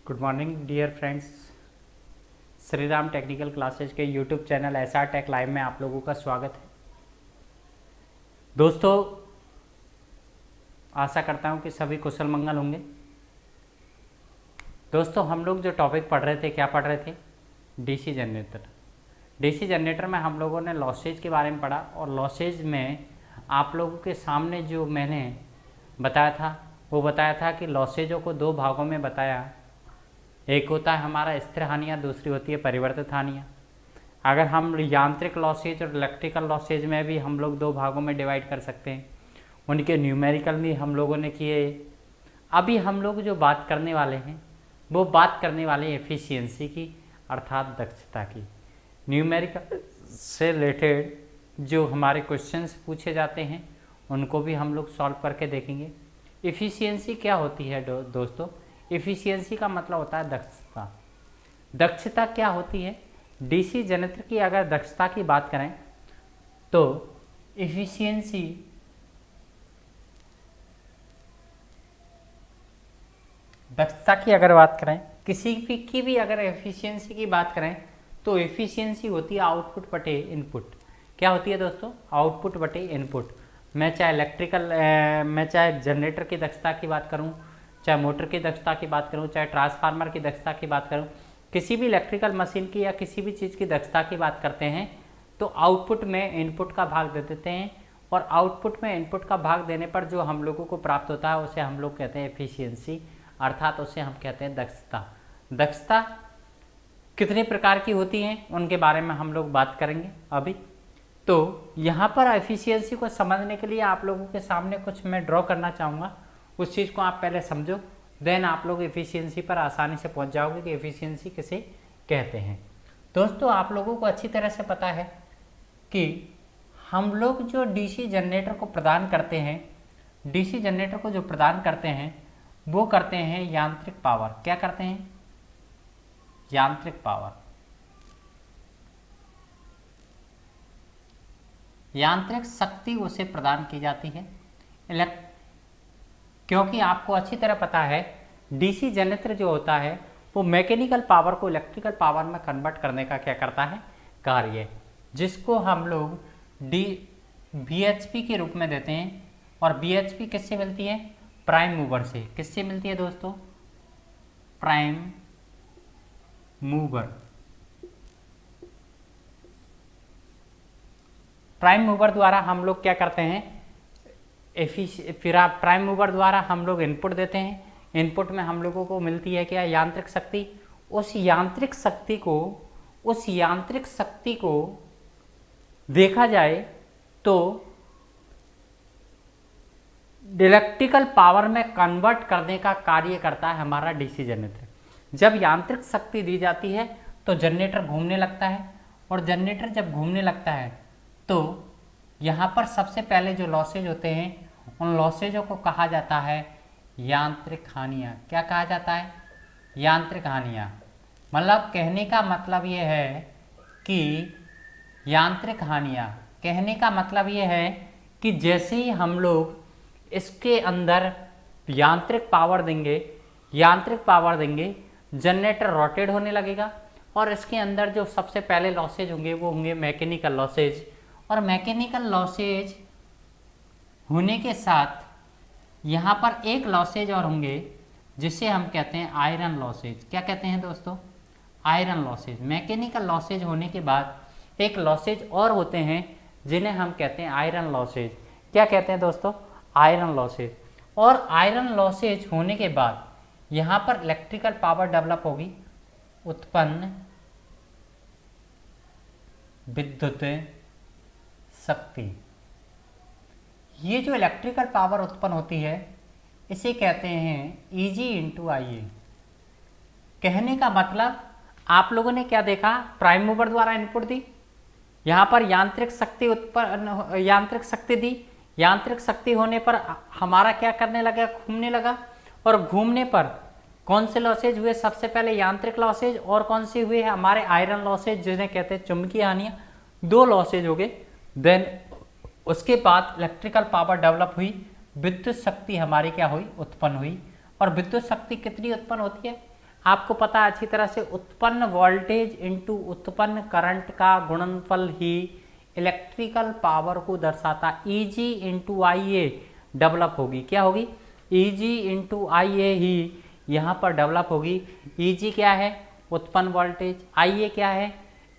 Good morning dear friends. Shri Ram technical classes के YouTube channel SR tech live में आप लोगों का स्वागत है। दोस्तों, आशा करता हूं कि सभी कुशल मंगल होंगे। दोस्तों, हम लोग जो टॉपिक पढ़ रहे थे, क्या पढ़ रहे थे? DC generator. डीसी जनरेटर में हम लोगों ने लॉसेज के बारे में पढ़ा और लॉसेज में आप लोगों के सामने जो मैंने बताया था वो बताया था कि लॉसेजों को दो भागों में बताया। एक होता है हमारा स्थिर हानियाँ, दूसरी होती है परिवर्तित हानियाँ। अगर हम यांत्रिक लॉसेज और इलेक्ट्रिकल लॉसेज में भी हम लोग दो भागों में डिवाइड कर सकते हैं। उनके न्यूमेरिकल भी हम लोगों ने किए। अभी हम लोग जो बात करने वाले हैं वो बात करने वाले हैं एफिशिएंसी की, अर्थात दक्षता की। न्यूमेरिकल से रिलेटेड जो हमारे क्वेश्चंस पूछे जाते हैं उनको भी हम लोग सॉल्व करके देखेंगे। एफिशिएंसी क्या होती है दोस्तों? एफिशिएंसी का मतलब होता है दक्षता। दक्षता क्या होती है? डीसी जनरेटर की अगर दक्षता की बात करें तो एफिशिएंसी दक्षता की अगर बात करें, किसी भी की भी अगर एफिशिएंसी की बात करें तो एफिशिएंसी होती है आउटपुट बटे इनपुट। क्या होती है दोस्तों? आउटपुट बटे इनपुट। मैं चाहे जनरेटर की दक्षता की बात करूं, चाहे मोटर की दक्षता की बात करूं, चाहे ट्रांसफार्मर की दक्षता की बात करूं, किसी भी इलेक्ट्रिकल मशीन की या किसी भी चीज़ की दक्षता की बात करते हैं तो आउटपुट में इनपुट का भाग दे देते हैं और आउटपुट में इनपुट का भाग देने पर जो हम लोगों को प्राप्त होता है उसे हम लोग कहते हैं एफिशिएंसी, अर्थात उसे हम कहते हैं दक्षता। दक्षता कितने प्रकार की होती हैं उनके बारे में हम लोग बात करेंगे अभी। तो यहाँ पर एफिशिएंसी को समझने के लिए आप लोगों के सामने कुछ मैं ड्रॉ करना चाहूँगा। उस चीज़ को आप पहले समझो, देन आप लोग एफिशिएंसी पर आसानी से पहुँच जाओगे कि एफिशिएंसी किसे कहते हैं। दोस्तों, आप लोगों को अच्छी तरह से पता है कि हम लोग जो डीसी जनरेटर को प्रदान करते हैं, डीसी जनरेटर को जो प्रदान करते हैं वो करते हैं यांत्रिक पावर। क्या करते हैं? यांत्रिक पावर। यांत्रिक शक्ति उसे प्रदान की जाती है। क्योंकि आपको अच्छी तरह पता है डीसी जनरेटर जो होता है वो मैकेनिकल पावर को इलेक्ट्रिकल पावर में कन्वर्ट करने का क्या करता है? कार्य, जिसको हम लोग VHP के रूप में देते हैं। और VHP किससे मिलती है? प्राइम मूवर से। किससे मिलती है दोस्तों? Prime mover. प्राइम मूवर द्वारा हम लोग क्या करते हैं? फिर प्राइम मूवर द्वारा हम लोग इनपुट देते हैं। इनपुट में हम लोगों को मिलती है क्या? यांत्रिक शक्ति। उस यांत्रिक शक्ति को देखा जाए तो इलेक्ट्रिकल पावर में कन्वर्ट करने का कार्य करता है हमारा डीसी जनरेटर। जब यांत्रिक शक्ति दी जाती है तो जनरेटर घूमने लगता है और जनरेटर जब घूमने लगता है तो यहाँ पर सबसे पहले जो लॉसेज होते हैं उन लॉसेजों को कहा जाता है यांत्रिक हानियाँ। क्या कहा जाता है? यांत्रिक हानियाँ। मतलब कहने का मतलब ये है कि यांत्रिक हानियाँ, कहने का मतलब ये है कि जैसे ही हम लोग इसके अंदर यांत्रिक पावर देंगे, जनरेटर रोटेट होने लगेगा और इसके अंदर जो सबसे पहले लॉसेज होंगे वो होंगे मैकेनिकल लॉसेज। और मैकेनिकल लॉसेज होने के साथ यहाँ पर एक लॉसेज और होंगे जिसे हम कहते हैं आयरन लॉसेज। क्या कहते हैं दोस्तों? Iron losses. मैकेनिकल लॉसेज होने के बाद एक लॉसेज और होते हैं जिन्हें हम कहते हैं आयरन लॉसेज। क्या कहते हैं दोस्तों? Iron losses. और आयरन लॉसेज होने के बाद यहाँ पर इलेक्ट्रिकल पावर डेवलप होगी, उत्पन्न विद्युत शक्ति। ये जो इलेक्ट्रिकल पावर उत्पन्न होती है इसे कहते हैं EG × IA। कहने का मतलब आप लोगों ने क्या देखा? प्राइम मूवर द्वारा इनपुट दी, यहाँ पर यांत्रिक शक्ति दी। यांत्रिक शक्ति होने पर हमारा क्या करने लगा? घूमने लगा। और घूमने पर कौन से लॉसेज हुए? सबसे पहले यांत्रिक लॉसेज और कौन से हुए? हमारे आयरन लॉसेज, जिन्हें कहते हैं चुंबकीय हानियाँ। दो लॉसेज हो गए। देन उसके बाद इलेक्ट्रिकल पावर डेवलप हुई, विद्युत शक्ति हमारी क्या हुई? उत्पन्न हुई। और विद्युत शक्ति कितनी उत्पन्न होती है? आपको पता है अच्छी तरह से, उत्पन्न वोल्टेज इनटू उत्पन्न करंट का गुणनफल ही इलेक्ट्रिकल पावर को दर्शाता। Eg इंटू आई ए डेवलप होगी, क्या होगी, Eg इंटू आई ए ही यहाँ पर डेवलप होगी। Eg क्या है, उत्पन्न वोल्टेज, आई ए क्या है,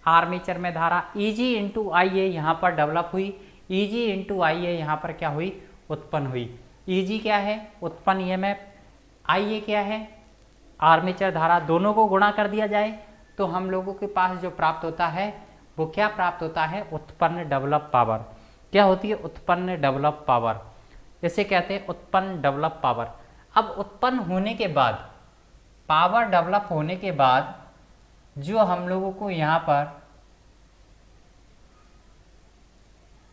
आर्मेचर में धारा। Eg इंटू आई ए यहाँ पर डेवलप हुई, Eg इंटू आई ए यहाँ पर क्या हुई, उत्पन्न हुई। Eg क्या है, उत्पन्न ईएमएफ, आई ए क्या है, आर्मेचर धारा। दोनों को गुणा कर दिया जाए तो हम लोगों के पास जो प्राप्त होता है वो क्या प्राप्त होता है, उत्पन्न डेवलप पावर। क्या होती है, उत्पन्न डेवलप पावर, इसे कहते हैं उत्पन्न डेवलप पावर। अब उत्पन्न होने के बाद, पावर डेवलप होने के बाद जो हम लोगों को यहाँ पर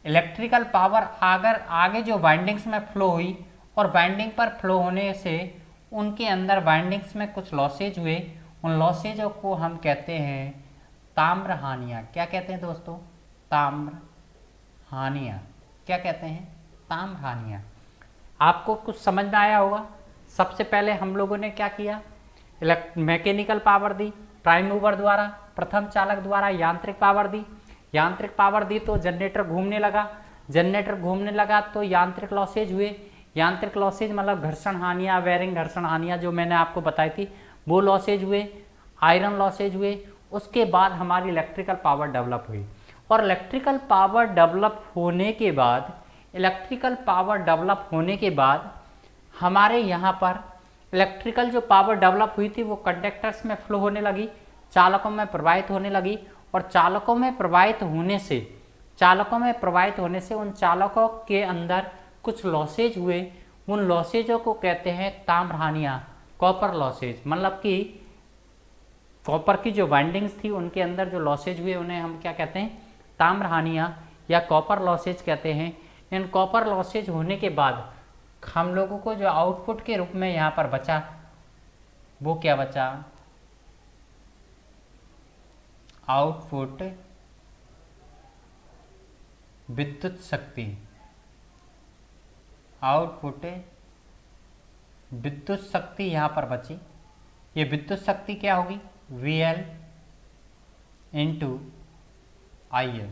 इलेक्ट्रिकल पावर अगर आगे जो वाइंडिंग्स में फ्लो हुई और वाइंडिंग पर फ्लो होने से उनके अंदर वाइंडिंग्स में कुछ लॉसेज हुए, उन लॉसेजों को हम कहते हैं ताम्र हानियाँ। क्या कहते हैं दोस्तों, ताम्र हानियाँ। क्या कहते हैं, ताम्र हानियाँ। आपको कुछ समझ में आया होगा। सबसे पहले हम लोगों ने क्या किया, मैकेनिकल पावर दी प्राइम मूवर द्वारा, प्रथम चालक द्वारा यांत्रिक पावर दी। यांत्रिक पावर दी तो जनरेटर घूमने लगा, जनरेटर घूमने लगा तो यांत्रिक लॉसेज हुए। यांत्रिक लॉसेज मतलब घर्षण हानियाँ, वेरिंग घर्षण हानियाँ जो मैंने आपको बताई थी, वो लॉसेज हुए, आयरन लॉसेज हुए। उसके बाद हमारी इलेक्ट्रिकल पावर डेवलप हुई और इलेक्ट्रिकल पावर डेवलप होने के बाद, इलेक्ट्रिकल पावर डेवलप होने के बाद हमारे यहाँ पर इलेक्ट्रिकल जो पावर डेवलप हुई थी वो कंडक्टर्स में फ्लो होने लगी, चालकों में प्रवाहित होने लगी। और चालकों में प्रवाहित होने से उन चालकों के अंदर कुछ लॉसेज हुए। उन लॉसेजों को कहते हैं ताम्र हानियाँ, कॉपर लॉसेज। मतलब कि कॉपर की जो वाइंडिंग्स थी उनके अंदर जो लॉसेज हुए उन्हें हम क्या कहते हैं, ताम्र हानियाँ या कॉपर लॉसेज कहते हैं। इन कॉपर लॉसेज होने के बाद हम लोगों को जो आउटपुट के रूप में यहाँ पर बचा वो क्या बचा, आउटपुट विद्युत शक्ति। आउटपुट विद्युत शक्ति यहाँ पर बची। ये विद्युत शक्ति क्या होगी, VL इंटू IL।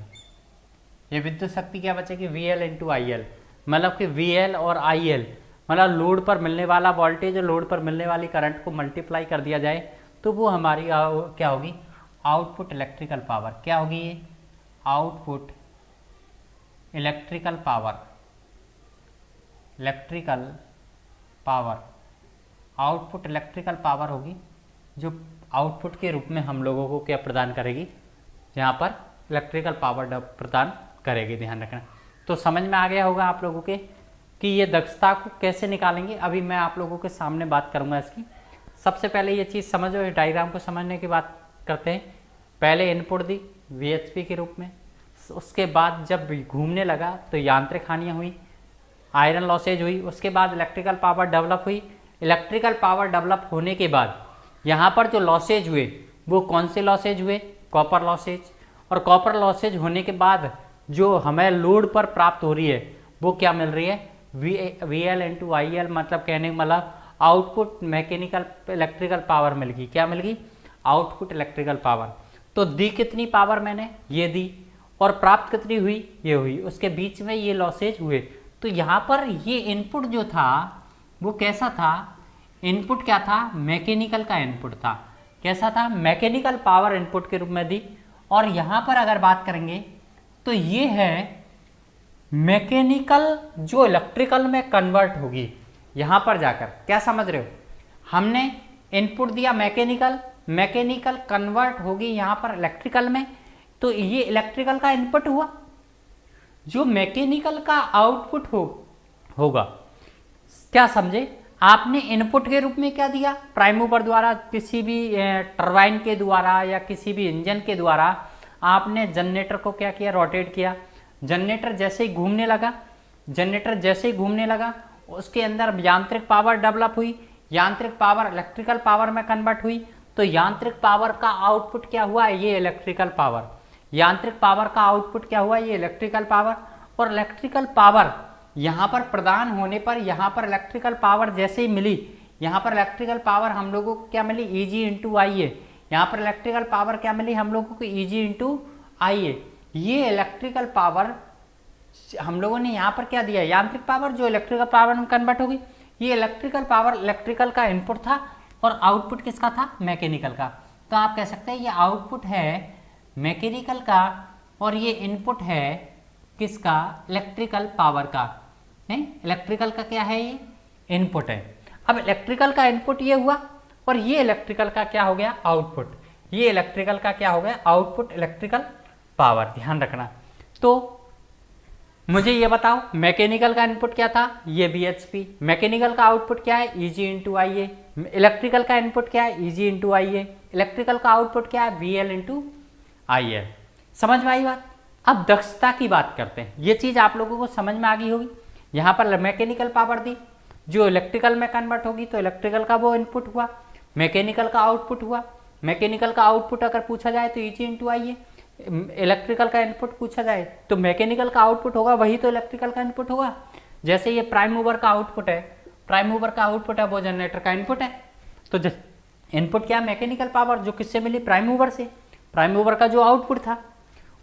ये विद्युत शक्ति क्या बचेगी, VL इंटू IL। मतलब कि VL और IL मतलब लोड पर मिलने वाला वोल्टेज और लोड पर मिलने वाली करंट को मल्टीप्लाई कर दिया जाए तो वो हमारी क्या होगी, आउटपुट इलेक्ट्रिकल पावर। क्या होगी ये, output electrical power. Electrical power, output electrical power होगी जो आउटपुट के रूप में हम लोगों को क्या प्रदान करेगी, यहाँ पर इलेक्ट्रिकल पावर प्रदान करेगी। ध्यान रखना। तो समझ में आ गया होगा आप लोगों के कि ये दक्षता को कैसे निकालेंगे। अभी मैं आप लोगों के सामने बात करूँगा इसकी। सबसे पहले ये चीज़ समझो, ये डायग्राम को समझने की बात करते हैं। पहले इनपुट दी VHP के रूप में, उसके बाद जब घूमने लगा तो यांत्रिक हानियाँ हुई, आयरन लॉसेज हुई। उसके बाद इलेक्ट्रिकल पावर डेवलप हुई। इलेक्ट्रिकल पावर डेवलप होने के बाद यहाँ पर जो लॉसेज हुए वो कौन से लॉसेज हुए, कॉपर लॉसेज। और कॉपर लॉसेज होने के बाद जो हमें लोड पर प्राप्त हो रही है वो क्या मिल रही है, VL इंटू IL। मतलब कहने का मतलब आउटपुट मैकेनिकल इलेक्ट्रिकल पावर मिल गई। क्या मिल गई, आउटपुट इलेक्ट्रिकल पावर। तो दी कितनी पावर मैंने, ये दी, और प्राप्त कितनी हुई, ये हुई। उसके बीच में ये लॉसेज हुए। तो यहाँ पर ये इनपुट जो था वो कैसा था, इनपुट क्या था, मैकेनिकल का इनपुट था। कैसा था, मैकेनिकल पावर इनपुट के रूप में दी। और यहाँ पर अगर बात करेंगे तो ये है मैकेनिकल जो इलेक्ट्रिकल में कन्वर्ट होगी। यहाँ पर जाकर क्या समझ रहे हो, हमने इनपुट दिया मैकेनिकल, मैकेनिकल कन्वर्ट होगी यहाँ पर इलेक्ट्रिकल में। तो ये इलेक्ट्रिकल का इनपुट हुआ, जो मैकेनिकल का आउटपुट होगा। क्या समझे, आपने इनपुट के रूप में क्या दिया, प्राइम मूवर द्वारा, किसी भी टरबाइन के द्वारा या किसी भी इंजन के द्वारा आपने जनरेटर को क्या किया, रोटेट किया। जनरेटर जैसे ही घूमने लगा, जनरेटर जैसे ही घूमने लगा उसके अंदर यांत्रिक पावर डेवलप हुई। यांत्रिक पावर इलेक्ट्रिकल पावर में कन्वर्ट हुई। तो यांत्रिक पावर का आउटपुट क्या हुआ, ये इलेक्ट्रिकल पावर। यांत्रिक पावर का आउटपुट क्या हुआ, ये इलेक्ट्रिकल पावर। और इलेक्ट्रिकल पावर यहाँ पर प्रदान होने पर, यहाँ पर इलेक्ट्रिकल पावर जैसे ही मिली, यहाँ पर इलेक्ट्रिकल पावर हम लोगों को क्या मिली, Eg इंटू आई है। यहाँ पर इलेक्ट्रिकल पावर क्या मिली हम लोगों को, Eg इंटू आई है। ये इलेक्ट्रिकल पावर हम लोगों ने यहाँ पर क्या दिया, यांत्रिक पावर जो इलेक्ट्रिकल पावर में कन्वर्ट होगी। ये इलेक्ट्रिकल पावर इलेक्ट्रिकल का इनपुट था और आउटपुट किसका था, मैकेनिकल का। तो आप कह सकते हैं ये आउटपुट है मैकेनिकल का और ये इनपुट है किसका, इलेक्ट्रिकल पावर का। है इलेक्ट्रिकल का क्या है, ये इनपुट है। अब इलेक्ट्रिकल का इनपुट ये हुआ और ये इलेक्ट्रिकल का क्या हो गया, आउटपुट। ये इलेक्ट्रिकल का क्या हो गया, आउटपुट इलेक्ट्रिकल पावर, ध्यान रखना। तो मुझे ये बताओ मैकेनिकल का इनपुट क्या था, ये VHP। मैकेनिकल का आउटपुट क्या है, Eg इंटू आई है। इलेक्ट्रिकल का इनपुट क्या है, Eg इंटू आई है। इलेक्ट्रिकल का आउटपुट क्या है, VL इंटू आई है। समझ में आई बात। अब दक्षता की बात करते हैं। ये चीज़ आप लोगों को समझ में आ गई होगी। यहाँ पर मैकेनिकल पावर दी जो इलेक्ट्रिकल में कन्वर्ट होगी, तो इलेक्ट्रिकल का वो इनपुट हुआ, मैकेनिकल का आउटपुट हुआ। मैकेनिकल का आउटपुट अगर पूछा जाए तो Eg इंटू आई है। इलेक्ट्रिकल का इनपुट पूछा जाए तो मैकेनिकल का आउटपुट होगा, वही तो इलेक्ट्रिकल का इनपुट होगा। जैसे ये प्राइम मूवर का आउटपुट है, प्राइम मूवर का आउटपुट है वो जनरेटर का इनपुट है। तो इनपुट क्या, मैकेनिकल पावर जो किससे मिली, प्राइम मूवर से। प्राइम मूवर का जो आउटपुट था,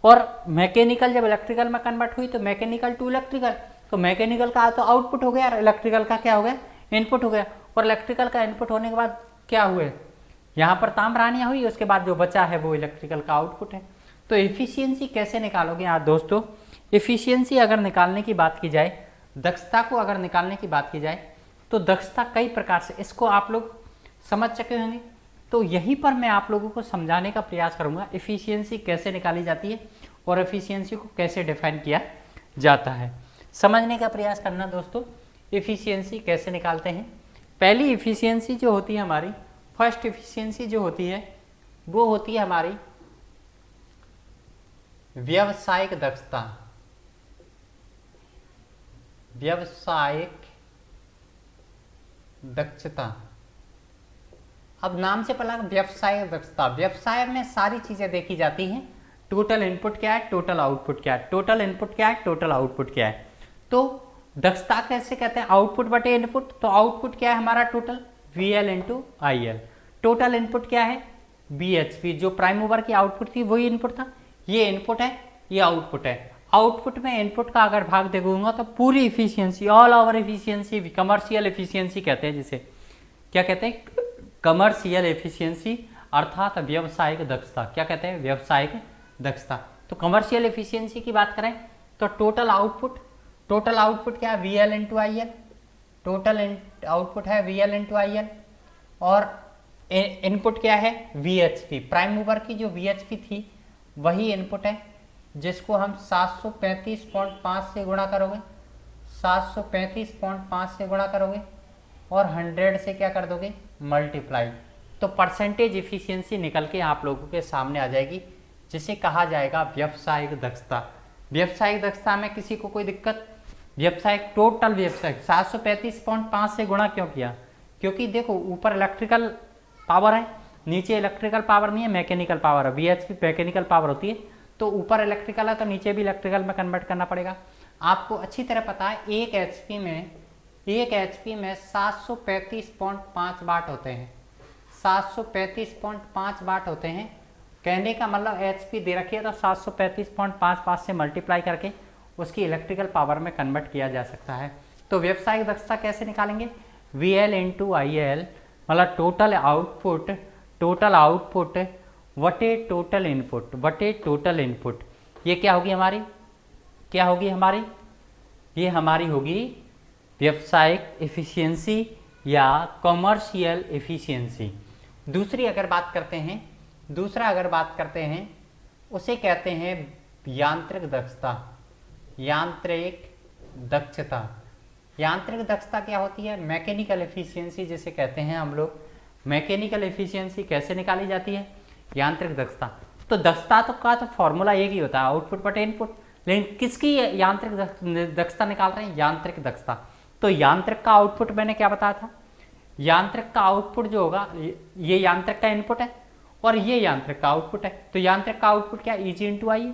और मैकेनिकल जब इलेक्ट्रिकल में कन्वर्ट हुई तो मैकेनिकल टू इलेक्ट्रिकल, तो मैकेनिकल का तो आउटपुट हो गया और इलेक्ट्रिकल का क्या हो गया, इनपुट हो गया। और इलेक्ट्रिकल का इनपुट होने के बाद क्या हुए, यहाँ पर ताम्रानियाँ हुई, उसके बाद जो बचा है वो इलेक्ट्रिकल का आउटपुट है। तो एफिशिएंसी कैसे निकालोगे आप दोस्तों, एफिशिएंसी अगर निकालने की बात की जाए, दक्षता को अगर निकालने की बात की जाए तो दक्षता कई प्रकार से, इसको आप लोग समझ चुके होंगे। तो यहीं पर मैं आप लोगों को समझाने का प्रयास करूंगा एफिशिएंसी कैसे निकाली जाती है और एफिशिएंसी को कैसे डिफाइन किया जाता है। समझने का प्रयास करना दोस्तों, एफिशिएंसी कैसे निकालते हैं। पहली एफिशिएंसी जो होती है हमारी, फर्स्ट एफिशिएंसी जो होती है वो होती है हमारी व्यावसायिक दक्षता। व्यावसायिक दक्षता, अब नाम से पता व्यवसायिक दक्षता। व्यवसाय में सारी चीजें देखी जाती हैं, टोटल इनपुट क्या है, टोटल आउटपुट क्या है, टोटल इनपुट क्या है, टोटल आउटपुट क्या है। तो दक्षता कैसे कहते हैं, आउटपुट बटे इनपुट। तो आउटपुट क्या है हमारा, total VL into IL। Total input क्या है, BHP, जो प्राइम मूवर की आउटपुट थी वही इनपुट था। ये इनपुट है, ये आउटपुट है। आउटपुट में इनपुट का अगर भाग देखूंगा तो पूरी efficiency, all over efficiency, commercial efficiency कहते हैं जिसे, क्या कहते हैं, कमर्शियल एफिशिएंसी, अर्थात व्यावसायिक दक्षता। क्या कहते हैं, व्यावसायिक दक्षता। तो कमर्शियल एफिशिएंसी की बात करें तो टोटल आउटपुट, टोटल आउटपुट क्या है, VL into IL। Total output है VL इंटू IL। और इनपुट क्या है, VHP। प्राइम मूवर की जो VHP थी वही इनपुट है, जिसको हम 735.5 से गुणा करोगे, 735.5 से गुणा करोगे और 100 से क्या कर दोगे, मल्टीप्लाई। तो परसेंटेज इफिशियंसी निकल के आप लोगों के सामने आ जाएगी, जिसे कहा जाएगा व्यावसायिक दक्षता। व्यावसायिक दक्षता में किसी को कोई दिक्कत, व्यावसायिक, टोटल व्यावसायिक 735.5 से गुणा क्यों किया, क्योंकि देखो ऊपर इलेक्ट्रिकल पावर है, नीचे इलेक्ट्रिकल पावर नहीं है, मैकेनिकल पावर है। VHP मैकेनिकल पावर होती है, तो ऊपर इलेक्ट्रिकल है तो नीचे भी इलेक्ट्रिकल में कन्वर्ट करना पड़ेगा। आपको अच्छी तरह पता है एक HP में 735.5 वाट होते हैं, 735.5 वाट होते हैं। कहने का मतलब HP दे रखी है तो 735.5 से मल्टीप्लाई करके उसकी इलेक्ट्रिकल पावर में कन्वर्ट किया जा सकता है। तो व्यावसायिक दक्षता कैसे निकालेंगे, VL इंटू IL, मतलब टोटल आउटपुट, टोटल आउटपुट वटे टोटल इनपुट, वटे टोटल इनपुट। ये क्या होगी हमारी, क्या होगी हमारी, ये हमारी होगी व्यावसायिक एफिशिएंसी या कमर्शियल एफिशिएंसी। दूसरी अगर बात करते हैं, दूसरा अगर बात करते हैं उसे कहते हैं यांत्रिक दक्षता। यांत्रिक दक्षता, यांत्रिक दक्षता क्या होती है, मैकेनिकल एफिशिएंसी जिसे कहते हैं हम लोग। मैकेनिकल एफिशिएंसी कैसे निकाली जाती है, यांत्रिक दक्षता। तो दक्षता तो का तो फॉर्मूला एक ही होता है, आउटपुट बटे इनपुट। लेकिन किसकी यांत्रिक दक्षता निकाल रहे हैं, यांत्रिक दक्षता। तो यांत्रिक का आउटपुट मैंने क्या बताया था, यांत्रिक का आउटपुट जो होगा, ये यांत्रिक का इनपुट है और ये यांत्रिक का आउटपुट है। तो यांत्रिक का आउटपुट क्या, Eg इंटू आई।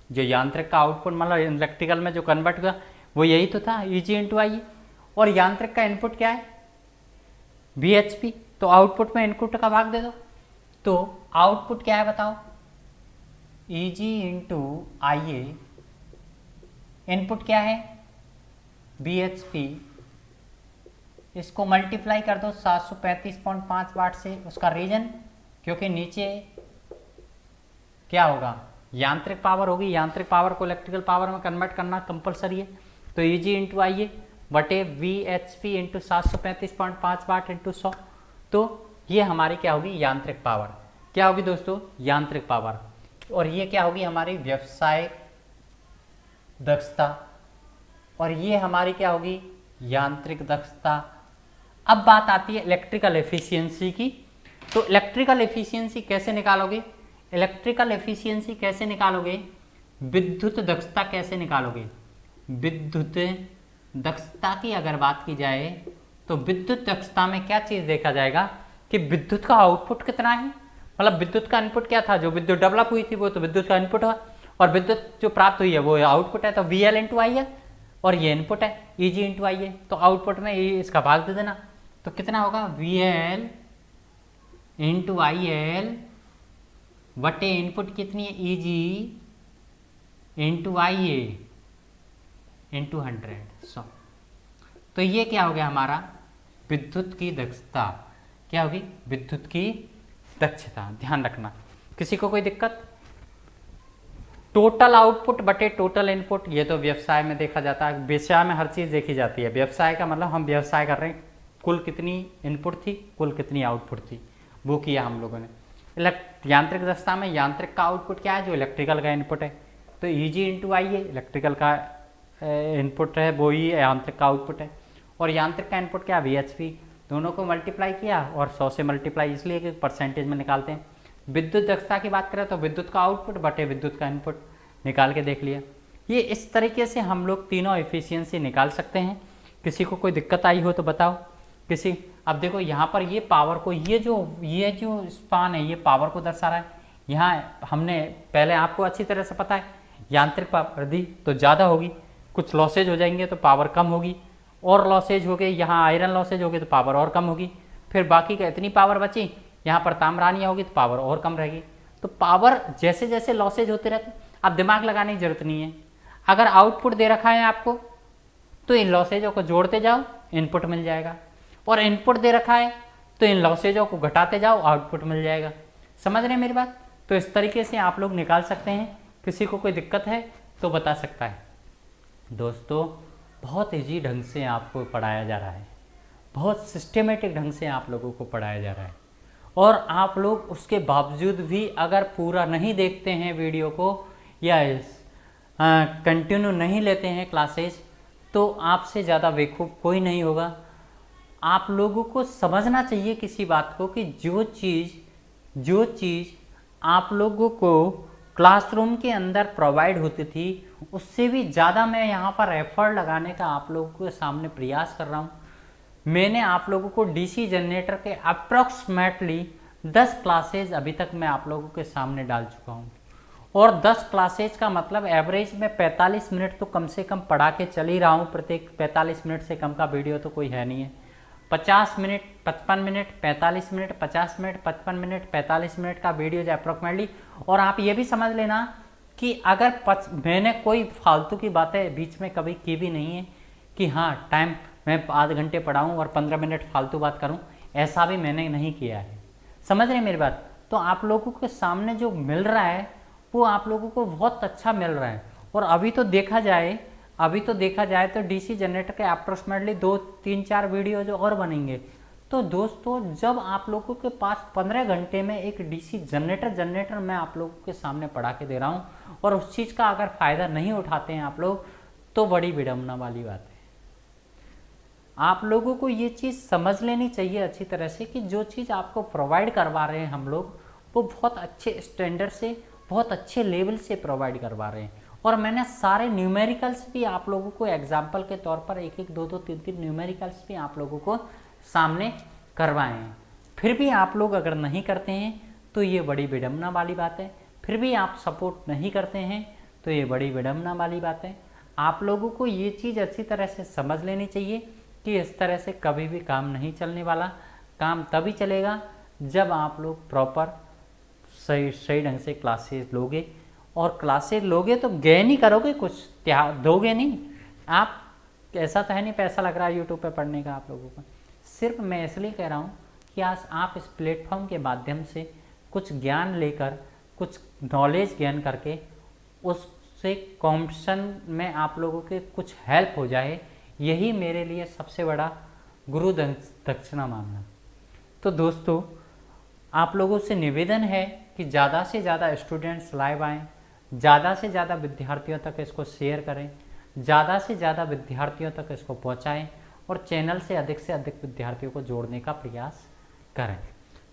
जो यांत्रिक का आउटपुट मतलब इलेक्ट्रिकल में जो कन्वर्ट हुआ वो यही तो था, Eg इंटू आई। और यांत्रिक का इनपुट क्या है, VHP, तो आउटपुट में इनपुट का भाग दे दो। तो आउटपुट क्या है बताओ, EG इंटू IA, इनपुट क्या है VHP, इसको मल्टीप्लाई कर दो 735.5 वाट से, उसका रीजन, क्योंकि नीचे क्या होगा यांत्रिक पावर होगी, यांत्रिक पावर को इलेक्ट्रिकल पावर में कन्वर्ट करना कंपलसरी है। तो EG इंटू IA बटे VHP इंटू 735.5 वाट इंटू 100, तो ये हमारी क्या होगी यांत्रिक पावर, क्या होगी दोस्तों यांत्रिक पावर, और ये क्या होगी हमारी व्यवसायिक दक्षता, और ये हमारी क्या होगी यांत्रिक दक्षता। अब बात आती है इलेक्ट्रिकल एफिशिएंसी की। तो इलेक्ट्रिकल एफिशिएंसी कैसे निकालोगे, इलेक्ट्रिकल एफिशिएंसी कैसे निकालोगे, विद्युत दक्षता कैसे निकालोगे। विद्युत दक्षता की अगर बात की जाए तो विद्युत दक्षता में क्या चीज देखा जाएगा कि विद्युत का आउटपुट कितना है, मतलब विद्युत का इनपुट क्या था, जो विद्युत डेवलप हुई थी वो तो विद्युत का इनपुट है, और विद्युत जो प्राप्त हुई है वो आउटपुट है, तो VL इंटू आई है, और ये इनपुट है EG इंटू आई है, तो आउटपुट में इसका भाग दे देना, तो कितना होगा VL इंटू IL बटे इनपुट कितनी है EG इंटू IA इंटू 100। तो ये क्या हो गया हमारा विद्युत की दक्षता, क्या होगी विद्युत की दक्षता। ध्यान रखना, किसी को कोई दिक्कत। टोटल आउटपुट बटे टोटल इनपुट, ये तो व्यवसाय में देखा जाता है, व्यवसाय में हर चीज देखी जाती है। व्यवसाय का मतलब हम व्यवसाय कर रहे हैं, कुल कितनी इनपुट थी, कुल कितनी आउटपुट थी, वो किया हम लोगों ने। यांत्रिक दक्षता में यांत्रिक का आउटपुट क्या है, जो इलेक्ट्रिकल का इनपुट है, तो EG इंटू आई है इलेक्ट्रिकल का इनपुट है, वो ही यांत्रिक का आउटपुट है, और यांत्रिक का इनपुट क्या VHP, दोनों को मल्टीप्लाई किया और 100 से मल्टीप्लाई इसलिए कि परसेंटेज में निकालते हैं। विद्युत दक्षता की बात करें तो विद्युत का आउटपुट बटे विद्युत का इनपुट निकाल के देख लिया। ये इस तरीके से हम लोग तीनों एफिशिएंसी निकाल सकते हैं। किसी को कोई दिक्कत आई हो तो बताओ। किसी, अब देखो यहाँ पर ये पावर को, ये जो स्पान है ये पावर को दर्शा रहा है। यहाँ हमने पहले आपको अच्छी तरह से पता है यांत्रिक पावर दी तो ज़्यादा होगी, कुछ लॉसेज हो जाएंगे तो पावर कम होगी, और लॉसेज हो गए, यहाँ आयरन लॉसेज हो गए तो पावर और कम होगी, फिर बाकी का इतनी पावर बची, यहाँ पर ताम्रानियाँ होगी तो पावर और कम रहेगी। तो पावर जैसे जैसे लॉसेज होते रहते, अब दिमाग लगाने की जरूरत नहीं है। अगर आउटपुट दे रखा है आपको तो इन लॉसेजों को जोड़ते जाओ, इनपुट मिल जाएगा, और इनपुट दे रखा है तो इन लॉसेजों को घटाते जाओ, आउटपुट मिल जाएगा। समझ रहे हैं मेरी बात? तो इस तरीके से आप लोग निकाल सकते हैं। किसी को कोई दिक्कत है तो बता सकता है। दोस्तों बहुत ईजी ढंग से आपको पढ़ाया जा रहा है, बहुत सिस्टमेटिक ढंग से आप लोगों को पढ़ाया जा रहा है, और आप लोग उसके बावजूद भी अगर पूरा नहीं देखते हैं वीडियो को या कंटिन्यू नहीं लेते हैं क्लासेस, तो आपसे ज़्यादा बेवकूफ़ कोई नहीं होगा। आप लोगों को समझना चाहिए किसी बात को कि जो चीज़ आप लोगों को क्लासरूम के अंदर प्रोवाइड होती थी उससे भी ज़्यादा मैं यहाँ पर एफर्ट लगाने का आप लोगों के सामने प्रयास कर रहा हूँ। मैंने आप लोगों को DC जनरेटर के अप्रॉक्सीमेटली 10 क्लासेज अभी तक मैं आप लोगों के सामने डाल चुका हूँ, और 10 क्लासेज का मतलब एवरेज में 45 मिनट तो कम से कम पढ़ा के चल ही रहा हूँ। प्रत्येक 45 मिनट से कम का वीडियो तो कोई है नहीं है। 50 minute, 55 minute, 45 minute, 50 minute, 55 minute, 45 minute का वीडियो जो अप्रोक्सीमेटली। और आप ये भी समझ लेना कि अगर मैंने कोई फालतू की बातें बीच में कभी की भी नहीं है कि हाँ टाइम मैं आधे घंटे पढ़ाऊँ और 15 मिनट फालतू बात करूँ, ऐसा भी मैंने नहीं किया है। समझ रहे मेरी बात? तो आप लोगों के सामने जो मिल रहा है वो आप लोगों को बहुत अच्छा मिल रहा है। और अभी तो देखा जाए तो DC जनरेटर के अप्रोक्सीमेटली 2, 3, 4 वीडियो जो और बनेंगे। तो दोस्तों जब आप लोगों के पास 15 घंटे में एक DC जनरेटर मैं आप लोगों के सामने पढ़ा के दे रहा हूँ, और उस चीज़ का अगर फ़ायदा नहीं उठाते हैं आप लोग, तो बड़ी विडम्बना वाली बात है। आप लोगों को ये चीज़ समझ लेनी चाहिए अच्छी तरह से कि जो चीज़ आपको प्रोवाइड करवा रहे हैं हम लोग, वो बहुत अच्छे स्टैंडर्ड से, बहुत अच्छे लेवल से प्रोवाइड करवा रहे हैं। और मैंने सारे न्यूमेरिकल्स भी आप लोगों को एग्जाम्पल के तौर पर 1-1, 2-2, 3-3 न्यूमेरिकल्स भी आप लोगों को सामने करवाए हैं। फिर भी आप लोग अगर नहीं करते हैं तो ये बड़ी विडम्बना वाली बात है। फिर भी आप सपोर्ट नहीं करते हैं तो ये बड़ी विडम्बना वाली बात है। आप लोगों को ये चीज़ अच्छी तरह से समझ लेनी चाहिए कि इस तरह से कभी भी काम नहीं चलने वाला। काम तभी चलेगा जब आप लोग प्रॉपर सही सही ढंग से क्लासेस लोगे, और क्लासेस लोगे तो गेन ही करोगे, कुछ दोगे नहीं आप। ऐसा तो है नहीं पैसा लग रहा है यूट्यूब पे पढ़ने का आप लोगों का। सिर्फ मैं इसलिए कह रहा हूँ कि आज आप इस प्लेटफॉर्म के माध्यम से कुछ ज्ञान लेकर, कुछ नॉलेज गेन करके उससे कॉम्पिटिशन में आप लोगों के कुछ हेल्प हो जाए, यही मेरे लिए सबसे बड़ा गुरु दक्षिणा मानना। तो दोस्तों आप लोगों से निवेदन है कि ज़्यादा से ज़्यादा स्टूडेंट्स लाइव आएँ, ज़्यादा से ज़्यादा विद्यार्थियों तक इसको शेयर करें, ज़्यादा से ज़्यादा विद्यार्थियों तक इसको पहुंचाएं, और चैनल से अधिक विद्यार्थियों को जोड़ने का प्रयास करें।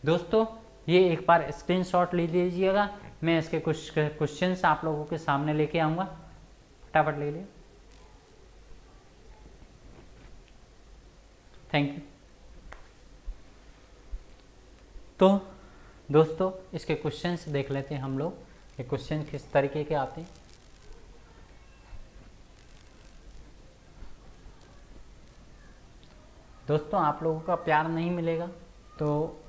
दोस्तों ये एक बार स्क्रीनशॉट ले लीजिएगा, मैं इसके कुछ क्वेश्चंस आप लोगों के सामने लेके आऊँगा, फटाफट ले लिया। Thank you. तो दोस्तों इसके क्वेश्चंस देख लेते हैं हम लोग, ये क्वेश्चन किस तरीके के आते हैं। दोस्तों आप लोगों का प्यार नहीं मिलेगा तो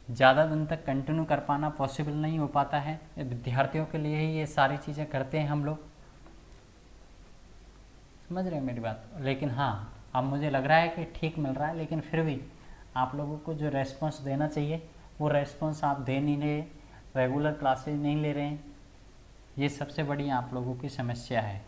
ज़्यादा दिन तक कंटिन्यू कर पाना पॉसिबल नहीं हो पाता है। विद्यार्थियों के लिए ही ये सारी चीज़ें करते हैं हम लोग, समझ रहे हैं मेरी बात। लेकिन हाँ अब मुझे लग रहा है कि ठीक मिल रहा है, लेकिन फिर भी आप लोगों को जो रेस्पॉन्स देना चाहिए वो रेस्पॉन्स आप दे नहीं रहे, रेगुलर क्लासेज नहीं ले रहे हैं, ये सबसे बड़ी आप लोगों की समस्या है।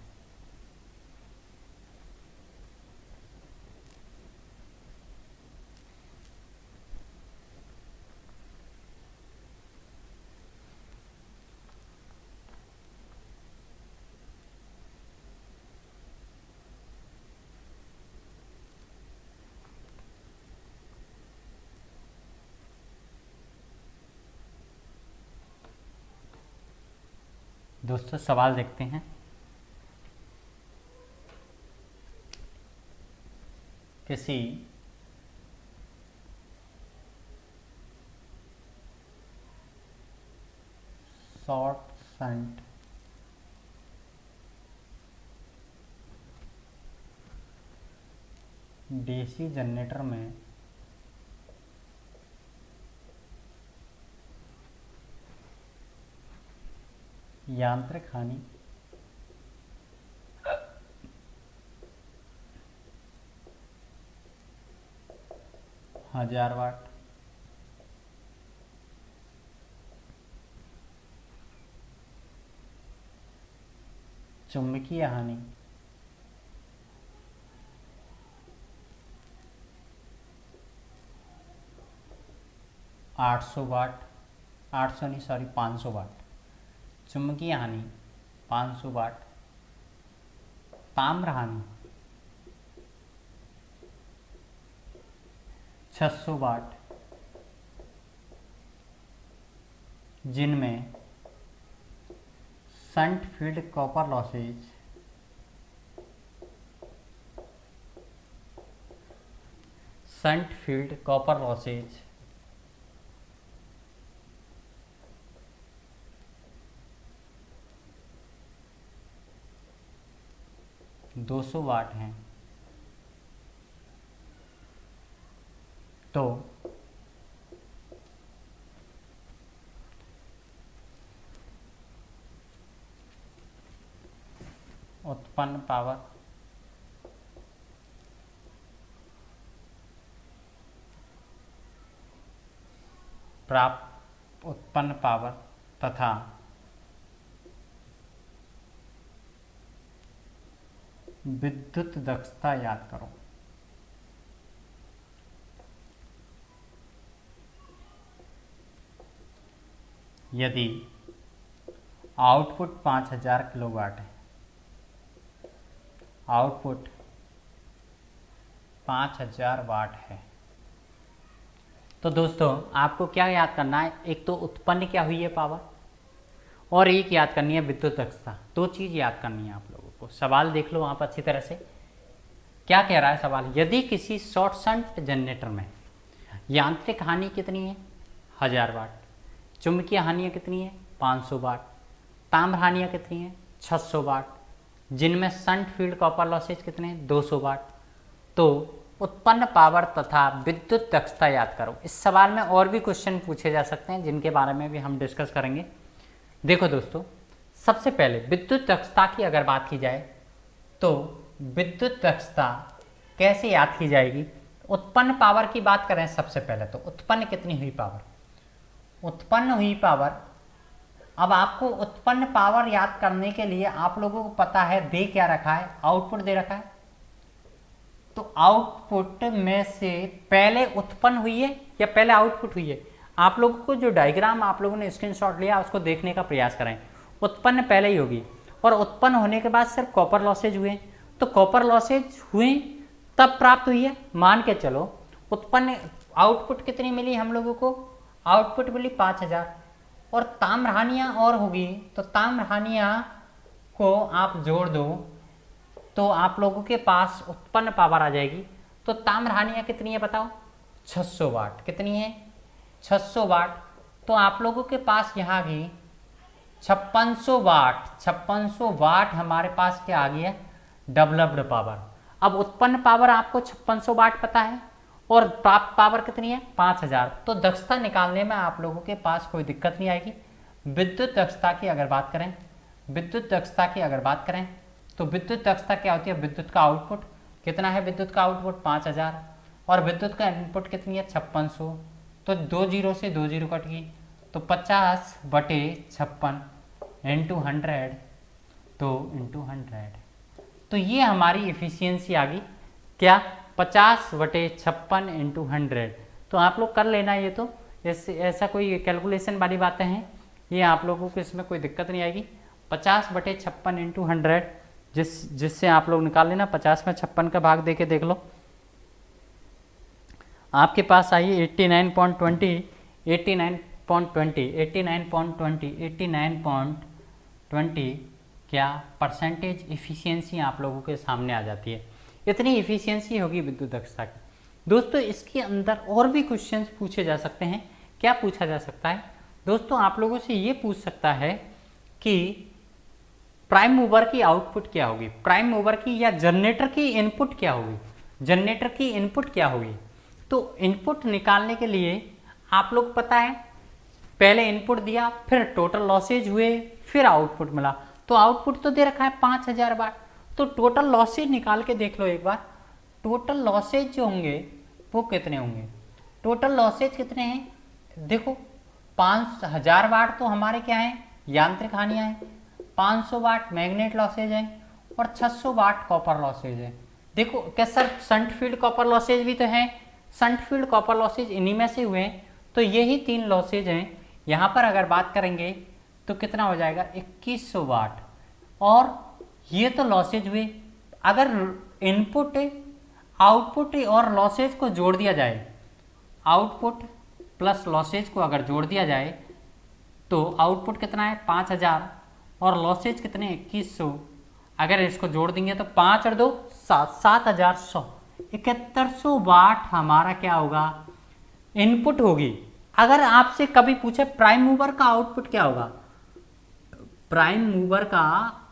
दोस्तों सवाल देखते हैं। किसी शॉर्ट शंट डीसी जनरेटर में यांत्रिक हानि 1000 वाट, चुंबकीय हानि 800 वाट, 800 नहीं सॉरी 500 वाट, चुंबकीय हानि 500 वाट, ताम्र हानि 600 वाट, जिनमें शंट फील्ड कॉपर लॉसेज 200 वाट हैं। तो उत्पन्न पावर प्राप्त उत्पन्न पावर तथा विद्युत दक्षता याद करो। यदि आउटपुट 5000 किलोवाट है, आउटपुट 5000 वाट है, तो दोस्तों आपको क्या याद करना है, एक तो उत्पन्न क्या हुई है पावर, और एक याद करनी है विद्युत दक्षता। दो चीज़ याद करनी है आप लोगों को। सवाल देख लो आप अच्छी तरह से, क्या कह रहा है सवाल। यदि किसी शॉर्ट शंट जनरेटर में यांत्रिक हानि कितनी है 1000 वाट, चुंबकीय हानियाँ कितनी है 500 वाट, ताम्र हानियाँ कितनी है 600 वाट, जिनमें शंट फील्ड कॉपर लॉसेज कितने 200 वाट, तो उत्पन्न पावर तथा विद्युत दक्षता याद करो। इस सवाल में और भी क्वेश्चन पूछे जा सकते हैं जिनके बारे में भी हम डिस्कस करेंगे। देखो दोस्तों, सबसे पहले विद्युत दक्षता की अगर बात की जाए तो विद्युत दक्षता कैसे याद की जाएगी। उत्पन्न पावर की बात करें सबसे पहले तो उत्पन्न कितनी हुई पावर, उत्पन्न हुई पावर। अब आपको उत्पन्न पावर याद करने के लिए आप लोगों को पता है दे क्या रखा है, आउटपुट दे रखा है। तो आउटपुट में से पहले उत्पन्न हुई है या पहले आउटपुट हुई है। आप लोगों को जो डायग्राम आप लोगों ने स्क्रीनशॉट लिया उसको देखने का प्रयास करें। उत्पन्न पहले ही होगी और उत्पन्न होने के बाद सिर्फ कॉपर लॉसेज हुए, तो कॉपर लॉसेज हुए तब प्राप्त हुई है। मान के चलो उत्पन्न आउटपुट कितनी मिली हम लोगों को, आउटपुट मिली 5000 और ताम्र हानियाँ और होगी, तो ताम्र हानियाँ को आप जोड़ दो तो आप लोगों के पास उत्पन्न पावर आ जाएगी। तो ताम्र हानियाँ कितनी है बताओ, 600 वाट। कितनी है, 600 वाट। तो आप लोगों के पास यहाँ भी 5600 वाट, 5600 वाट हमारे पास क्या आ गया, डेवलप्ड पावर। अब उत्पन्न पावर आपको 5600 वाट पता है और प्राप्त पावर कितनी है 5000। तो दक्षता निकालने में आप लोगों के पास कोई दिक्कत नहीं आएगी। विद्युत दक्षता की अगर बात करें, विद्युत दक्षता की अगर बात करें तो विद्युत दक्षता क्या होती है, विद्युत का आउटपुट कितना है, विद्युत का आउटपुट 5000 और विद्युत का इनपुट कितनी है 5600। तो 2 जीरो से 2 जीरो कट गई, तो 50/56 इंटू 100 तो इंटू 100। तो ये हमारी इफिशियंसी आ गई क्या, 50/56 इंटू 100। तो आप लोग कर लेना, ये तो ऐसा कोई कैलकुलेशन वाली बातें हैं, ये आप लोगों को इसमें कोई दिक्कत नहीं आएगी। 50/56 इंटू 100 जिससे आप लोग निकाल लेना। 50 में 56 का भाग देके देख लो, आपके पास आइए 89.20 क्या परसेंटेज इफिशियंसी आप लोगों के सामने आ जाती है। इतनी इफिशियंसी होगी विद्युत दक्षता की। दोस्तों इसके अंदर और भी क्वेश्चंस पूछे जा सकते हैं। क्या पूछा जा सकता है दोस्तों, आप लोगों से ये पूछ सकता है कि प्राइम मूवर की आउटपुट क्या होगी, प्राइम मूवर की या जनरेटर की इनपुट क्या होगी, जनरेटर की इनपुट क्या होगी। तो इनपुट निकालने के लिए आप लोग पता है पहले इनपुट दिया, फिर टोटल लॉसेज हुए, फिर आउटपुट मिला। तो आउटपुट तो दे रखा है 5000 वाट, तो टोटल लॉसेज निकाल के देख लो एक बार। टोटल लॉसेज जो होंगे वो कितने होंगे, टोटल लॉसेज कितने हैं देखो, 5000 वाट तो हमारे क्या है यांत्रिक हानियाँ हैं, 500 वाट मैग्नेट लॉसेज है और 600 वाट कॉपर लॉसेज है। देखो क्या sir shunt field copper losses भी तो है, शंट फील्ड कॉपर लॉसेज इन्हीं में से हुए हैं। तो यही 3 लॉसेज हैं। यहाँ पर अगर बात करेंगे तो कितना हो जाएगा 2100 वाट, और ये तो लॉसेज हुए। अगर इनपुट आउटपुट और लॉसेज को जोड़ दिया जाए, आउटपुट प्लस लॉसेज को अगर जोड़ दिया जाए तो आउटपुट कितना है 5000 और लॉसेज कितने 2100। अगर इसको जोड़ देंगे तो 5 और 2 7, 7100, 7100 वाट हमारा क्या होगा इनपुट होगी। अगर आपसे कभी पूछे प्राइम मूवर का आउटपुट क्या होगा, प्राइम मूवर का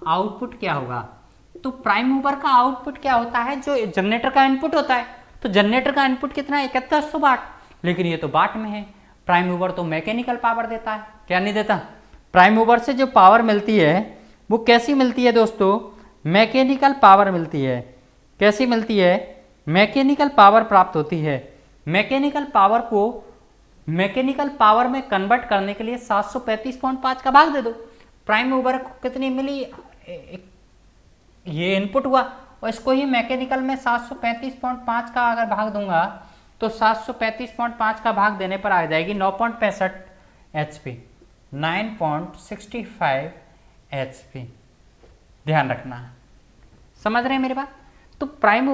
आउटपुट क्या होगा, तो प्राइम मूवर का आउटपुट क्या होता है, जो जनरेटर का इनपुट होता है। तो जनरेटर का इनपुट कितना है 7100 वाट, लेकिन ये तो वाट में है। प्राइम मूवर तो मैकेनिकल पावर देता है, क्या नहीं देता। प्राइम मूवर से जो पावर मिलती है वो कैसी मिलती है दोस्तों, मैकेनिकल पावर मिलती है। कैसी मिलती है, मैकेनिकल पावर प्राप्त होती है। मैकेनिकल पावर को मैकेनिकल पावर में कन्वर्ट करने के लिए 735.5 का भाग दे दो। प्राइम मूवर को कितनी मिली, ये इनपुट हुआ और इसको ही मैकेनिकल में 735.5 का अगर भाग दूंगा तो 735.5 का भाग देने पर आ जाएगी 9.65 HP, 9.65 HP। ध्यान रखना, समझ रहे हैं मेरी बात। तो प्राइम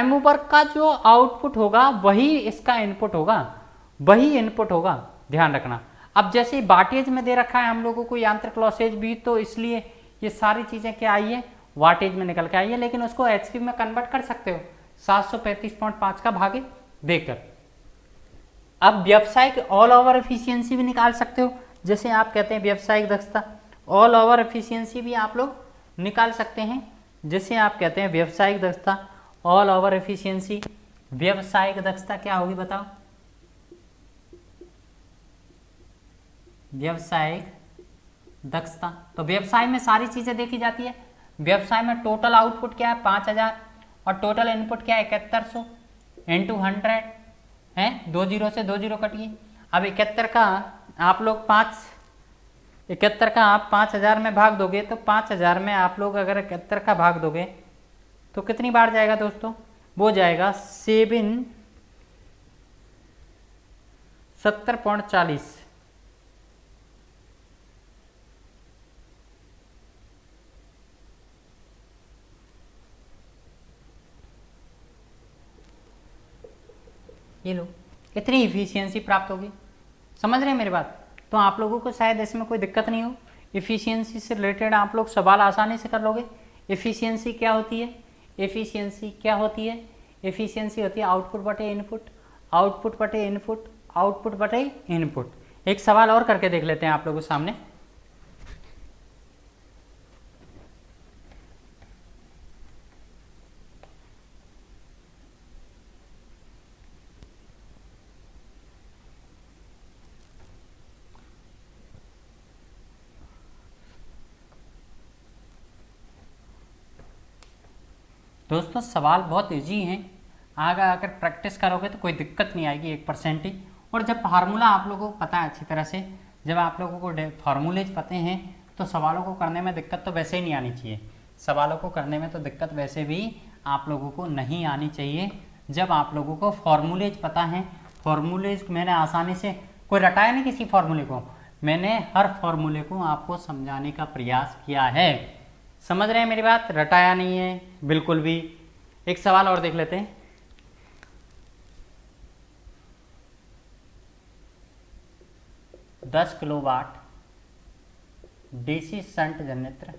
मूवर का जो आउटपुट होगा वही इसका इनपुट होगा, वही इनपुट होगा, ध्यान रखना। अब जैसे वाटेज में दे रखा है हम लोगों को यांत्रिक लॉसेज भी, तो इसलिए ये सारी चीज़ें क्या आई है वाटेज में निकल के आई है, लेकिन उसको एचपी में कन्वर्ट कर सकते हो 735.5 का भागे देकर। अब व्यावसायिक ऑल ओवर एफिशिएंसी भी निकाल सकते हो, जैसे आप कहते हैं व्यावसायिक दक्षता, ऑल ओवर एफिशिएंसी भी आप लोग निकाल सकते हैं, जैसे आप कहते हैं व्यावसायिक दक्षता ऑल ओवर एफिशिएंसी। व्यावसायिक दक्षता क्या होगी बताओ? व्यवसायिक दक्षता, तो व्यवसाय में सारी चीजें देखी जाती है। व्यवसाय में टोटल आउटपुट क्या है 5000 और टोटल इनपुट क्या है 7100 इंटू 100 है, 2 जीरो से 2 जीरो कटिए। अब 71 का आप लोग 71 का आप 5000 में भाग दोगे तो 5000 में आप लोग अगर 71 का भाग दोगे तो कितनी बार जाएगा दोस्तों? वो जाएगा 70.40। ये लो, इतनी इफिशियंसी प्राप्त होगी। समझ रहे हैं मेरी बात? तो आप लोगों को शायद इसमें कोई दिक्कत नहीं हो। इफिशियंसी से रिलेटेड आप लोग सवाल आसानी से कर लोगे। इफिशियंसी क्या होती है? एफिशिएंसी क्या होती है? एफिशिएंसी होती है आउटपुट बटे इनपुट, आउटपुट बटे इनपुट, आउटपुट बटे इनपुट। एक सवाल और करके देख लेते हैं आप लोगों के सामने। दोस्तों सवाल बहुत इजी हैं, आगे अगर प्रैक्टिस करोगे तो कोई दिक्कत नहीं आएगी 1% ही। और जब फार्मूला आप लोगों को पता है अच्छी तरह से, जब आप लोगों को फार्मूलेज पते हैं तो सवालों को करने में दिक्कत तो वैसे ही नहीं आनी चाहिए। सवालों को करने में तो दिक्कत वैसे भी आप लोगों को नहीं आनी चाहिए जब आप लोगों को फार्मूलेज पता है। फार्मूलेज मैंने आसानी से, कोई रटाया नहीं किसी फार्मूले को, मैंने हर फार्मूले को आपको समझाने का प्रयास किया है। समझ रहे हैं मेरी बात? रटाया नहीं है बिल्कुल भी। एक सवाल और देख लेते हैं। दस किलोवाट डीसी शंट जनरेटर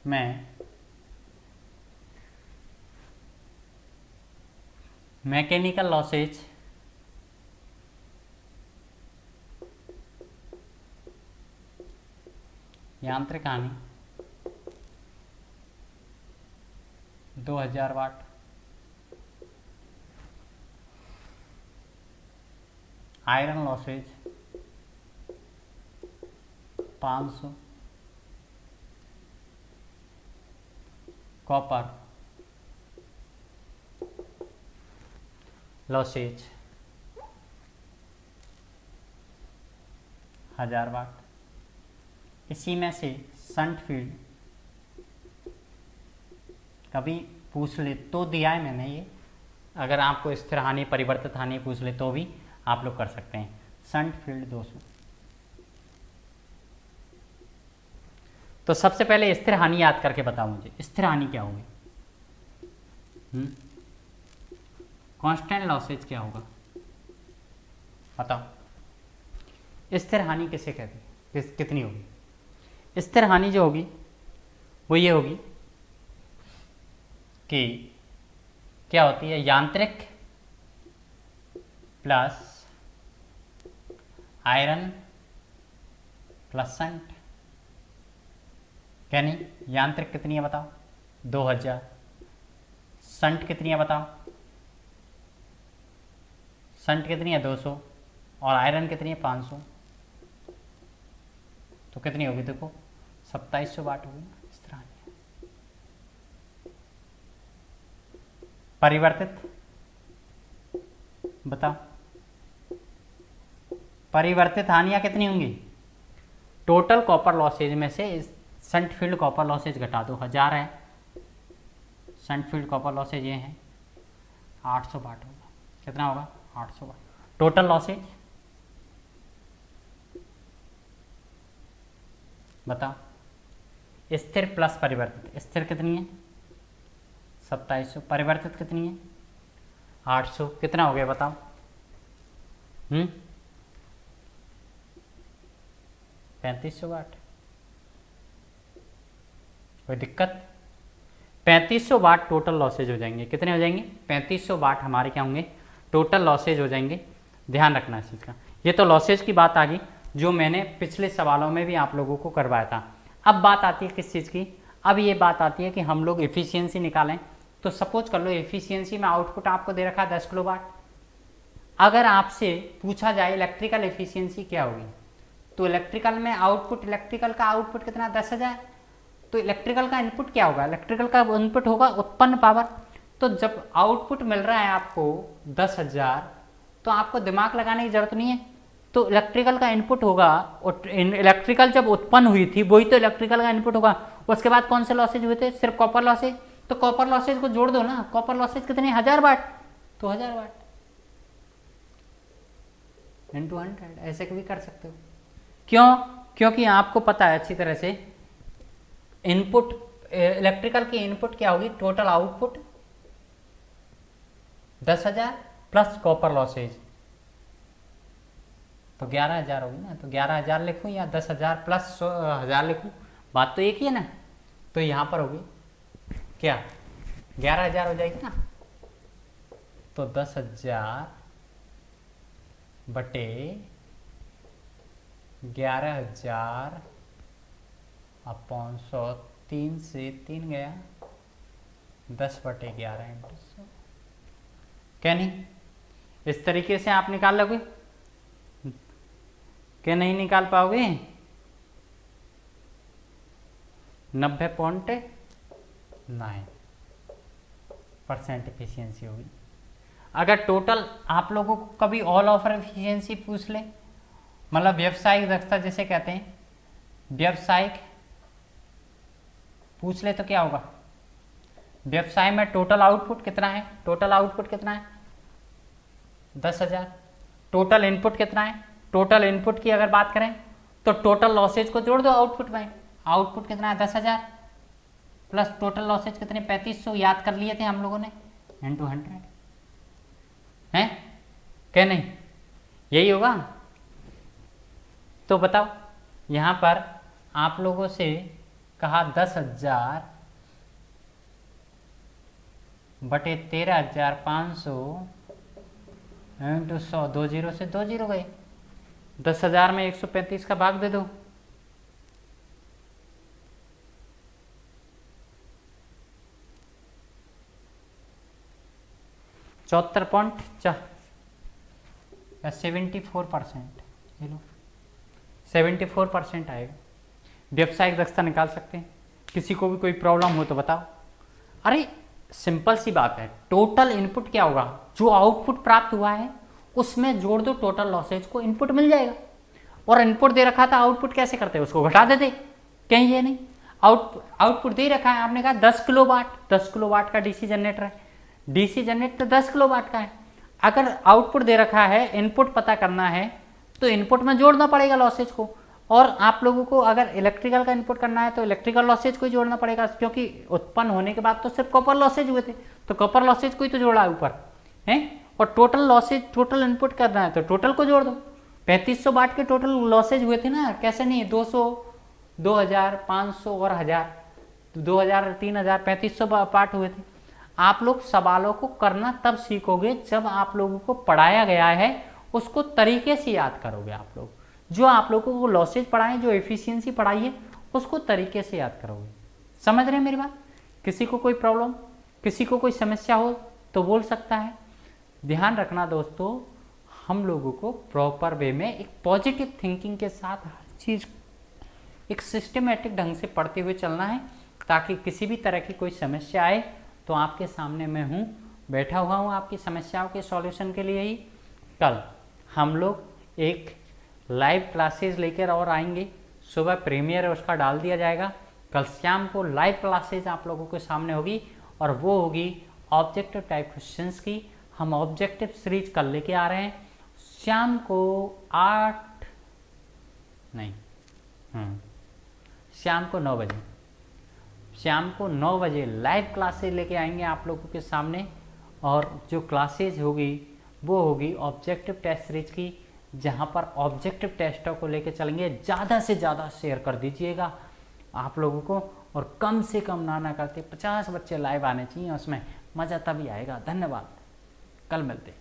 में मैकेनिकल लॉसेज यांत्रिक हानि 2000 वाट, आयरन लॉसेज 500, कॉपर लॉसेज 1000 वाट। इसी में से शंट फील्ड कभी पूछ ले तो दिया है मैंने ये, अगर आपको स्थिर हानि परिवर्तित हानि पूछ ले तो भी आप लोग कर सकते हैं। Shunt field 200। तो सबसे पहले स्थिर हानि याद करके बताओ मुझे, स्थिर हानि क्या होगी? कांस्टेंट लॉसेज क्या होगा बताओ। स्थिर हानि किसे कहते हैं? कितनी होगी? स्थिर हानि जो होगी वो ये होगी कि क्या होती है, यांत्रिक प्लस आयरन प्लस शंट। क्या नहीं, यांत्रिक कितनी है बताओ? 2000। शंट कितनी है बताओ? शंट कितनी है? 200। और आयरन कितनी है? 500। तो कितनी होगी देखो, 2700 वाट होगी ना स्थिर हानि। परिवर्तित बताओ, परिवर्तित हानियां कितनी होंगी? टोटल कॉपर लॉसेज में से शंट फील्ड कॉपर लॉसेज घटा दो, 1000 है। शंट फील्ड कॉपर लॉसेज ये है 800 वाट होगा। कितना होगा? 800 वाट। टोटल लॉसेज बताओ। स्थिर प्लस परिवर्तित, स्थिर कितनी है? 2700। परिवर्तित कितनी है? 800। कितना हो गया बताओ? 3500 वाट। कोई दिक्कत? 3500 वाट टोटल लॉसेज हो जाएंगे। कितने हो जाएंगे? 3500 वाट हमारे क्या होंगे? टोटल लॉसेज हो जाएंगे। ध्यान रखना इस चीज़ का। ये तो लॉसेज की बात आ गई जो मैंने पिछले सवालों में भी आप लोगों को करवाया था। अब बात आती है किस चीज़ की? अब ये बात आती है कि हम लोग एफिशिएंसी निकालें। तो सपोज कर लो एफिशिएंसी में आउटपुट आपको दे रखा है 10 किलोवाट। अगर आपसे पूछा जाए इलेक्ट्रिकल एफिशिएंसी क्या होगी, तो इलेक्ट्रिकल में आउटपुट, इलेक्ट्रिकल का आउटपुट कितना 10,000। तो इलेक्ट्रिकल का इनपुट क्या होगा, इलेक्ट्रिकल का इनपुट होगा उत्पन्न पावर। तो जब आउटपुट मिल रहा है आपको 10,000 तो आपको दिमाग लगाने की जरूरत नहीं है। तो इलेक्ट्रिकल का इनपुट होगा, इलेक्ट्रिकल जब उत्पन्न हुई थी वही तो इलेक्ट्रिकल का इनपुट होगा। उसके बाद कौन से लॉसेज हुए थे, सिर्फ कॉपर लॉसेज। तो कॉपर लॉसेज को जोड़ दो ना, कॉपर लॉसेज कितने 1000 वाट, तो 1000 वाट इंटू 100 ऐसे भी कर सकते हो। क्यों, क्योंकि आपको पता है अच्छी तरह से इनपुट, इलेक्ट्रिकल की इनपुट क्या होगी, total output 10,000 plus copper losses, तो 11,000 होगी ना। तो 11,000 लिखूं या 10,000 प्लस 1000 लिखूं, बात तो एक ही है ना। तो यहां पर होगी क्या 11,000 हो जाएगी ना। तो 10,000 बटे 11,000 अपॉन 100, 3 से 3 गया, 10 बटे 11 इंटू 100। क्या नहीं, इस तरीके से आप निकाल लोगे, क्या नहीं निकाल पाओगे। 90.9% एफिशिएंसी होगी। अगर टोटल आप लोगों को कभी ऑल ओवर एफिशिएंसी पूछ ले, मतलब व्यावसायिक दक्षता जिसे कहते हैं, व्यावसायिक पूछ ले तो क्या होगा, व्यवसाय में टोटल आउटपुट कितना है, टोटल आउटपुट कितना है 10,000। टोटल इनपुट कितना है, टोटल इनपुट की अगर बात करें तो टोटल लॉसेज को जोड़ दो आउटपुट में। आउटपुट कितना है 10,000 प्लस टोटल लॉसेज कितने 3500 याद कर लिए थे हम लोगों ने, इंटू 100 है क्या नहीं, यही होगा। तो बताओ यहां पर आप लोगों से कहा 10,000 बटे 13,500 इंटू 100, 2 जीरो से 2 जीरो गए। 10,000 में 135 का भाग दे दो, चौहत्तर पॉइंट 74%, ये लो 74% आएगा। व्यावसायिक दक्षता निकाल सकते हैं। किसी को भी कोई प्रॉब्लम हो तो बताओ। अरे सिंपल सी बात है, टोटल इनपुट क्या होगा, जो आउटपुट प्राप्त हुआ है उसमें जोड़ दो टोटल लॉसेज को, इनपुट मिल जाएगा। और इनपुट दे रखा था, आउटपुट कैसे करते हैं, उसको घटा देते, कहीं ये नहीं। आउटपुट दे रखा है, आपने कहा 10 किलोवाट, 10 किलोवाट का डीसी जनरेटर है, डीसी जनरेटर 10 किलोवाट का है। अगर आउटपुट दे रखा है, इनपुट पता करना है तो इनपुट में जोड़ना पड़ेगा लॉसेज को। और आप लोगों को अगर इलेक्ट्रिकल का इनपुट करना है तो इलेक्ट्रिकल लॉसेज को ही जोड़ना पड़ेगा, क्योंकि उत्पन्न होने के बाद तो सिर्फ कॉपर लॉसेज हुए थे, तो कॉपर लॉसेज को ही तो जोड़ा ऊपर है। और टोटल लॉसेज, टोटल इनपुट करना है तो टोटल को जोड़ दो। 3500 वाट के टोटल लॉसेज हुए थे ना, कैसे नहीं, 200, 2000, 500 और 1000, 2000, 3000, 3500 वाट हुए थे। आप लोग सवालों को करना तब सीखोगे जब आप लोगों को पढ़ाया गया है उसको तरीके से याद करोगे। आप लोग जो आप लोगों को लॉसेज पढ़ाएं, जो एफिशिएंसी पढ़ाई है उसको तरीके से याद करोगे। समझ रहे हैं मेरी बात। किसी को कोई प्रॉब्लम, किसी को कोई समस्या हो तो बोल सकता है। ध्यान रखना दोस्तों, हम लोगों को प्रॉपर वे में एक पॉजिटिव थिंकिंग के साथ हर चीज़ एक सिस्टमेटिक ढंग से पढ़ते हुए चलना है, ताकि किसी भी तरह की कोई समस्या आए तो आपके सामने मैं हूँ, बैठा हुआ हूँ आपकी समस्याओं के सॉल्यूशन के लिए ही। कल हम लोग एक लाइव क्लासेस लेकर और आएंगे, सुबह प्रीमियर उसका डाल दिया जाएगा। कल शाम को लाइव क्लासेस आप लोगों के सामने होगी और वो होगी ऑब्जेक्टिव टाइप क्वेश्चंस की। हम ऑब्जेक्टिव सीरीज कल लेके आ रहे हैं। शाम को 8 नहीं शाम को 9 बजे, शाम को 9 बजे लाइव क्लासेस लेके आएंगे आप लोगों के सामने। और जो क्लासेज होगी वो होगी ऑब्जेक्टिव टेस्ट सीरीज की, जहाँ पर ऑब्जेक्टिव टेस्टों को लेके चलेंगे। ज़्यादा से ज़्यादा शेयर कर दीजिएगा आप लोगों को, और कम से कम ना करते 50 बच्चे लाइव आने चाहिए, उसमें मज़ा तभी आएगा। धन्यवाद, कल मिलते हैं।